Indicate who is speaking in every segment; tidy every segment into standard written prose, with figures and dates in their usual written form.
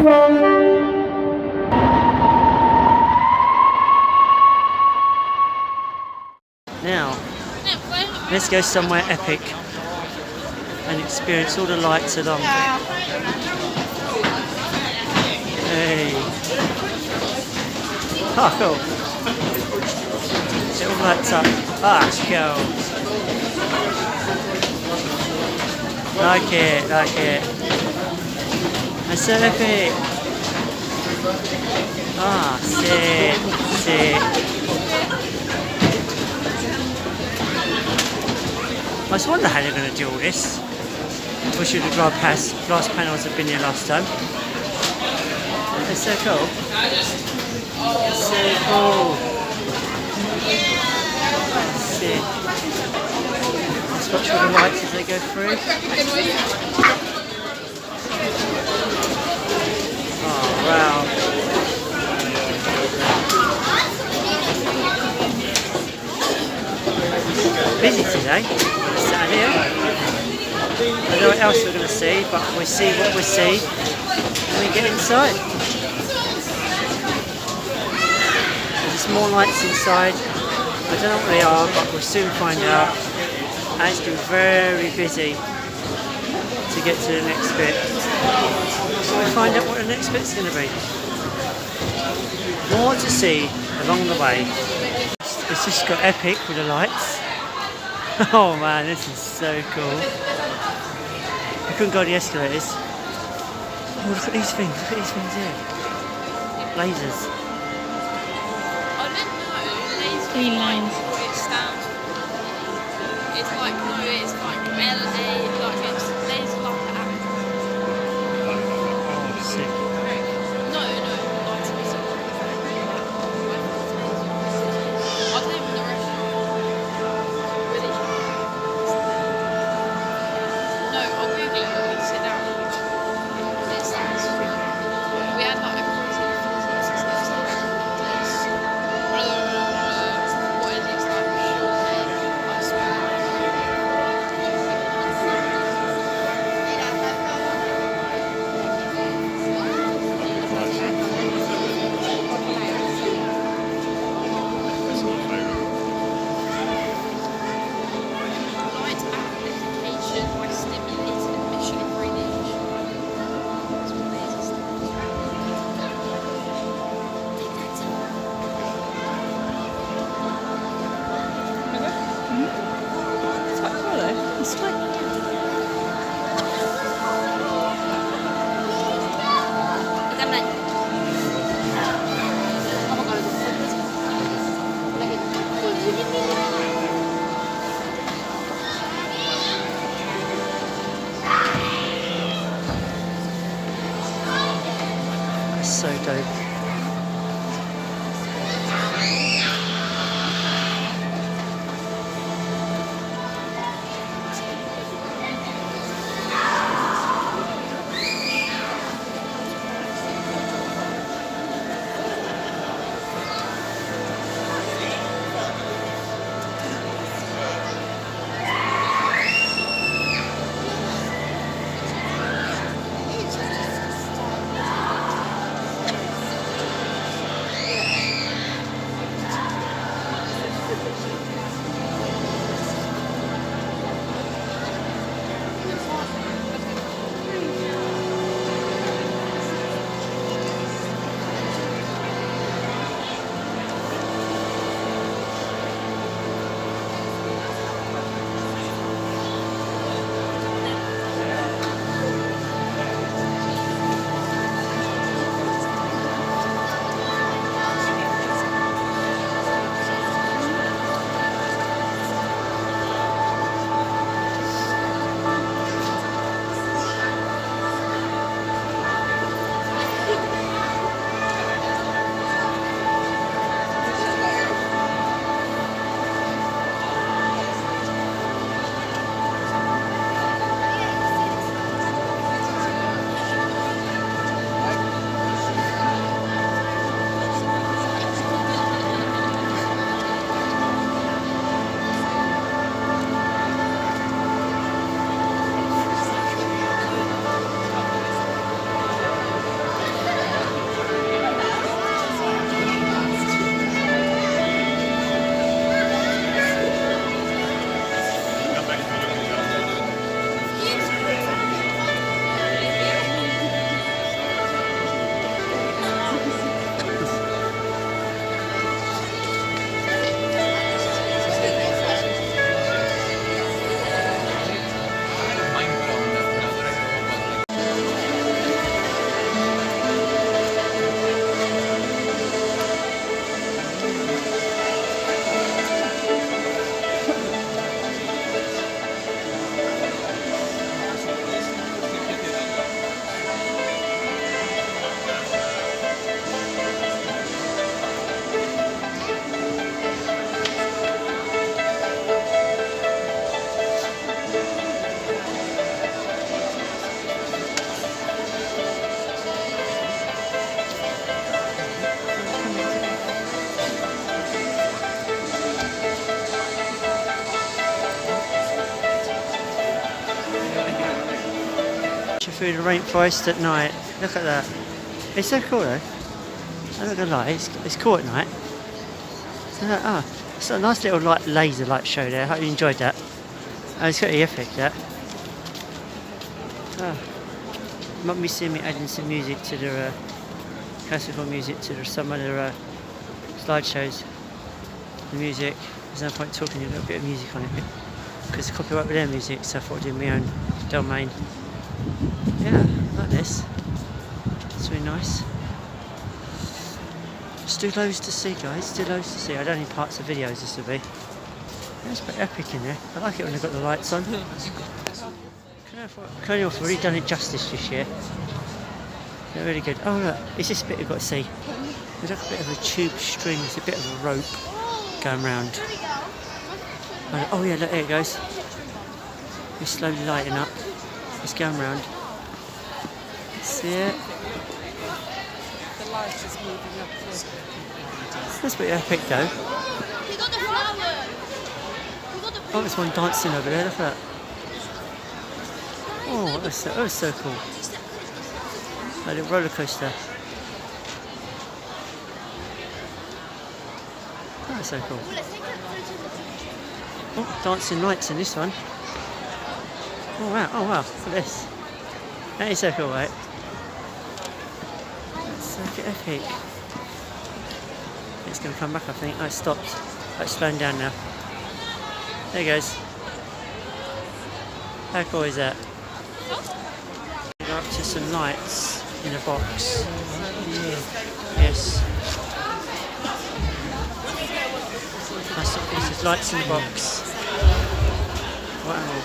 Speaker 1: Now, let's go somewhere epic and experience all the lights along. Hey. Oh, cool. It all lights up. Ah, cool. Like it, like it. That's so epic. Ah, sick, sick. I just wonder how they're going to do all this. Wish the glass panels had been here last time. It's so cool. It's so cool. Sick. Let's watch all the lights as they go through. Oh wow. Busy today. Sat here. I don't know what else we're going to see, but we'll see what we see when we get inside. There's more lights inside. I don't know what they are, but we'll soon find out. And it's been very busy to get to the next bit. So we'll find out what the next bit's going to be. More to see along the way. It's just got epic with the lights. Oh man, this is so cool. I couldn't go on the escalators. Oh, look at these things here. Lasers.
Speaker 2: I didn't know laser
Speaker 3: Green lines.
Speaker 2: what it stands for. It's like, no, it's like LA, like it's laser like that.
Speaker 1: Oh, sick.
Speaker 2: No, like to be something. I don't even know No, I'll Google it when we sit down. It stands for. We had like a crazy physics class. What is it? It's like short name. I swear. Light amplification by stimulated emission of radiation. That's what laser stands for.
Speaker 3: It's quite cool though. It's quite...
Speaker 1: That's so dope. through the rainforest at night. Look at that. It's so cool though. I'm not gonna lie, it's cool at night. So, it's a nice little laser light show there. I hope you enjoyed that. It's pretty epic, that. You might be seeing me adding some music to the classical music to some other slideshows. The music, there's no point talking a little bit of music on it because it's copyright with their music, so I thought I'd do my own domain. Yeah, like this. It's really nice. Still loads to see, guys. Still loads to see. I don't need parts of videos this will be. Yeah, it's pretty epic in there. I like it when they've got the lights on. Canary Wharf really done it justice this year. They're really good. Oh look, it's this bit you've got to see. There's like a bit of a tube string, it's a bit of a rope going round. Oh yeah, look, there it goes. It's slowly lighting up. It's going round. See it?
Speaker 3: The light is moving up too.
Speaker 1: That's pretty epic though.
Speaker 2: We got the flower.
Speaker 1: Oh, there's one dancing over there, look at that. Oh, that was so cool. A little roller coaster. That's so cool. Oh, dancing lights in this one. Oh wow, look at this. That is so cool, right? That's so epic. It's going to come back, I think. Oh, it stopped. Oh, it's slowing down now. There it goes. How cool is that? We go up to some lights in a box. Yes. This is lights in the box. Wow.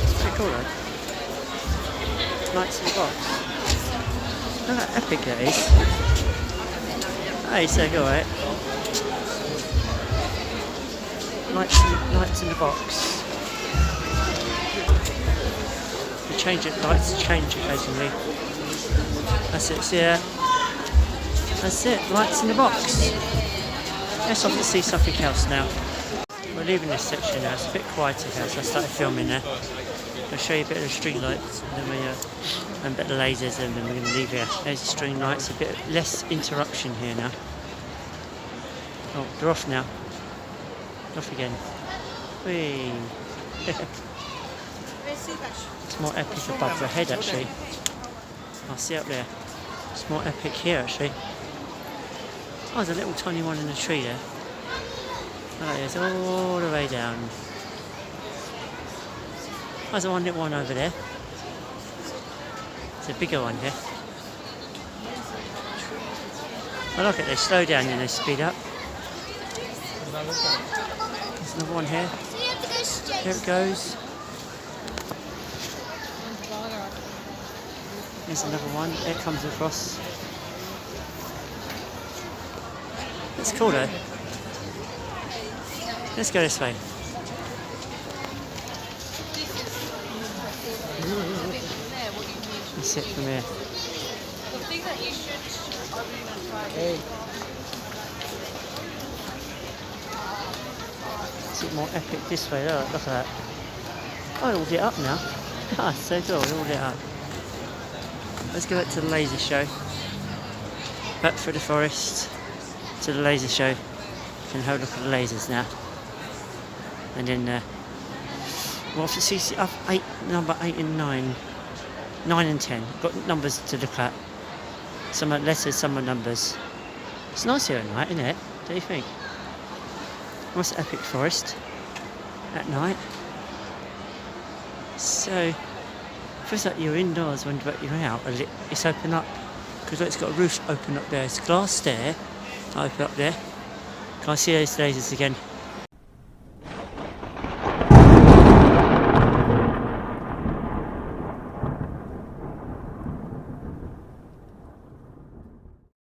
Speaker 1: It's pretty cool though. Lights in the box. Look how epic that is. Hey, so cool, right? Lights in the box. You change it, lights change occasionally. That's it, see that? That's it, lights in the box. Let's off to see something else now. We're leaving this section now, it's a bit quieter here, so I started filming there. I'll show you a bit of the string lights and then and a bit of the lasers, and then we're going to leave here. There's the string lights, a bit less interruption here now. Oh, they're off now. Off again. Whee! It's more epic above the head actually. I'll see up there. It's more epic here actually. Oh, there's a little tiny one in the tree there. Oh, it's all the way down. There's one little one over there. There's a bigger one here. I like it, they slow down and they speed up. There's another one here. There it goes. There's another one. There it comes across. It's cool though. Let's go this way. Let's sit from here.
Speaker 2: The thing that you should
Speaker 1: Hey. Is it more epic this way? Look at that. Oh, it all lit up now. Ah, so cool, it all lit up. Let's go back to the laser show. Back through the forest to the laser show. And have a look at the lasers now. And then we'll have to see up number 8 and 9. 9 and 10. Got numbers to look at. Some are letters, some are numbers. It's nice here at night, isn't it? Don't you think? Nice epic forest at night. So, feels like you're indoors when you're out. It's open up because it's got a roof open up there. It's glass there. Open up there. Can I see those lasers again?